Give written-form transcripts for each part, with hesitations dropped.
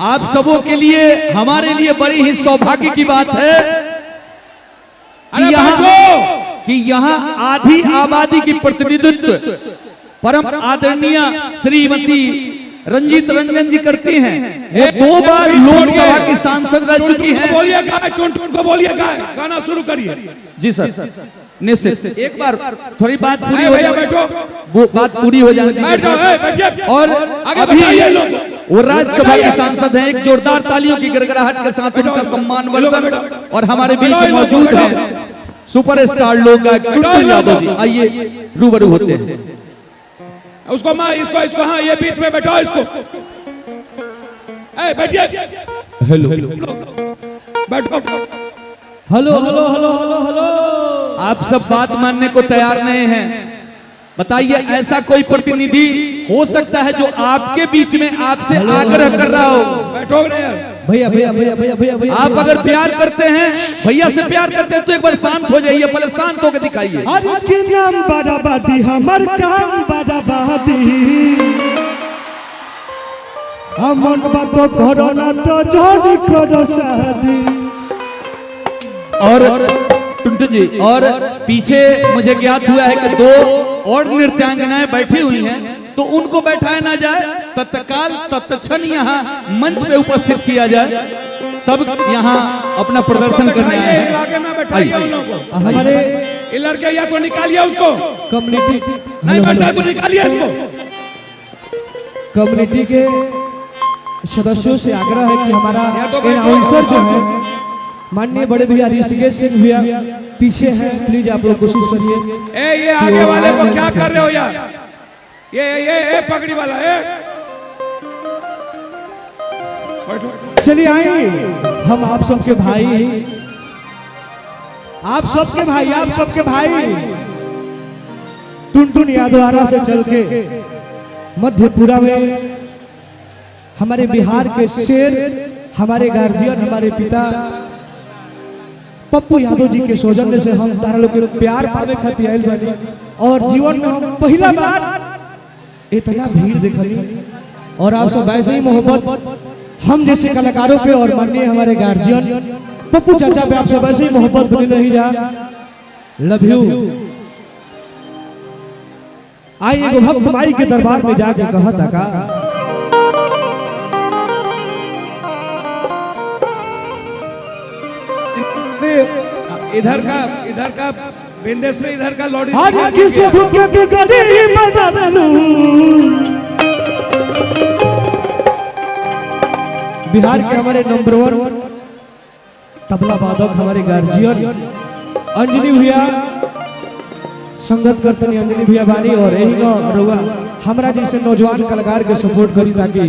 आप सबों के लिए, हमारे लिए बड़ी ही सौभाग्य की बात है कि यहाँ आधी आबादी की प्रतिनिधित्व परम आदरणीय श्रीमती रंजीत रंजन जी करती हैं। वो 2 बार लोकसभा की सांसद रह चुकी हैं। बोलिए गाना शुरू करिए। जी सर, निश्चित। एक बार थोड़ी बात पूरी हो जाए, वो बात पूरी हो जाएगी। और अभी वो राज्यसभा के सांसद हैं। एक जोरदार तालियों की गड़गड़ाहट के साथ उनका सम्मान वेलकम। और हमारे बीच मौजूद हैं सुपरस्टार लोग टुनटुन यादव जी। आइए रूबरू होते हैं। उसको इसको हाँ, ये बीच में बैठाओ इसको। बैठिए। हेलो बैठो। Hello hello hello hello hello. आप सब बात मानने को तैयार नहीं हैं। बताइए, ऐसा कोई प्रतिनिधि हो सकता है जो आपके बीच में आपसे आग्रह कर रहा हो? बैठो यार। भैया भैया भैया भैया भैया भैया, आप अगर प्यार करते हैं, भैया से प्यार करते हैं, तो एक बार शांत हो जाइए। पहले शांत होकर दिखाइए। नाम बराबादी हमर काम बराबादी, हमन बातो करो ना तो जोड़ी करो शादी। और टुनटुन जी, और पीछे मुझे ज्ञात हुआ है कि 2 और नृत्यांगनाएं बैठी हुई हैं, तो उनको बैठाया ना जाए, तत्काल तत्क्षण यहाँ मंच पे उपस्थित किया जाए। सब यहाँ अपना प्रदर्शन करने आए हैं। इलाके में बैठाइए उन लोगों को। हमारे ये लड़के या तो निकालिए उसको, कम्युनिटी नहीं बैठा तो निकालिए इसको। कम्युनिटी के सदस्यों से आग्रह है कि हमारा अनाउंसर जो है माननीय बड़े भैया ऋषिकेश सिंह भैया पीछे हैं, प्लीज आप लोग कोशिश करिए। ये आगे वाले को क्या कर रहे हो यार? ये पगड़ी वाला है। चलिए आइए, हम आप सबके भाई, आप सबके भाई टुनटुन यादव से चल के मध्यपुरा में हमारे बिहार के शेर, हमारे गार्जियन, हमारे पिता पप्पू यादव जी के सौजन्य से हम तारा लोग के प्यार पावे खातिर आयल बनी। और जीवन में हम पहला बार इतना भीड़ देखली, और आप सब वैसे ही मोहब्बत हम जैसे कलाकारों पे और माननीय हमारे गार्जियन पप्पू चाचा पे आप सब वैसे ही मोहब्बत बनी रही जा। Love you. आइए एगो भक्त माई के दरबार में जाके कहा था का इधर का बिंदेश्वरी, इधर का लॉर्ड। बिहार के हमारे नंबर 1 तबला वादक हमारे गार्जियन अंजनी भैया, संगत करतनी अंजनी भैया बानी। और यही रहुआ हमरा जैसे नौजवान कलाकार के सपोर्ट करी, ताकि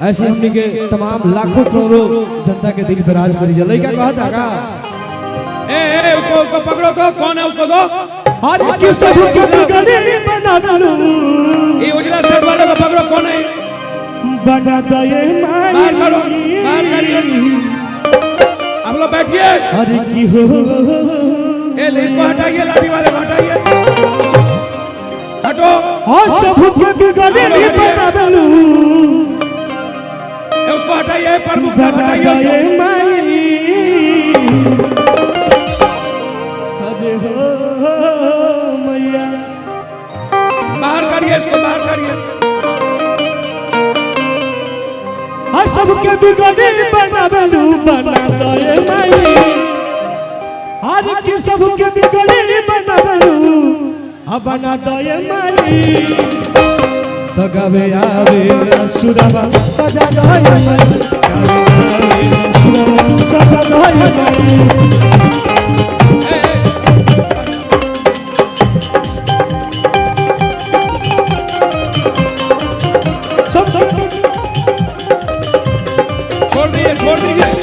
ऐसे हमने के तमाम लाखों करोड़ों जनता के दिल पे राज करी जले। क्या कहा था का? उसको पकड़ो तो कौन है, उसको दो। ये उजला शर्ट वाले को पकड़ो, कौन है? बना दे मार करो, मार करिए। आप लोग बैठिए। अरे की हो, इसको हटाइए, लाठी वाले को हटाइए, हटो। उसको हटाइए, प्रमुख साहब हटाइए। बाहर करिए इसको, बाहर करिए। सबके बिगड़ी बनाबलू बना दे माई, हर की सबके बिगड़ी बनाबलू बना दे माई। तो गवे आवे सुरबा सजा दे माई, सजा दे माई। छोड़ दीजिए।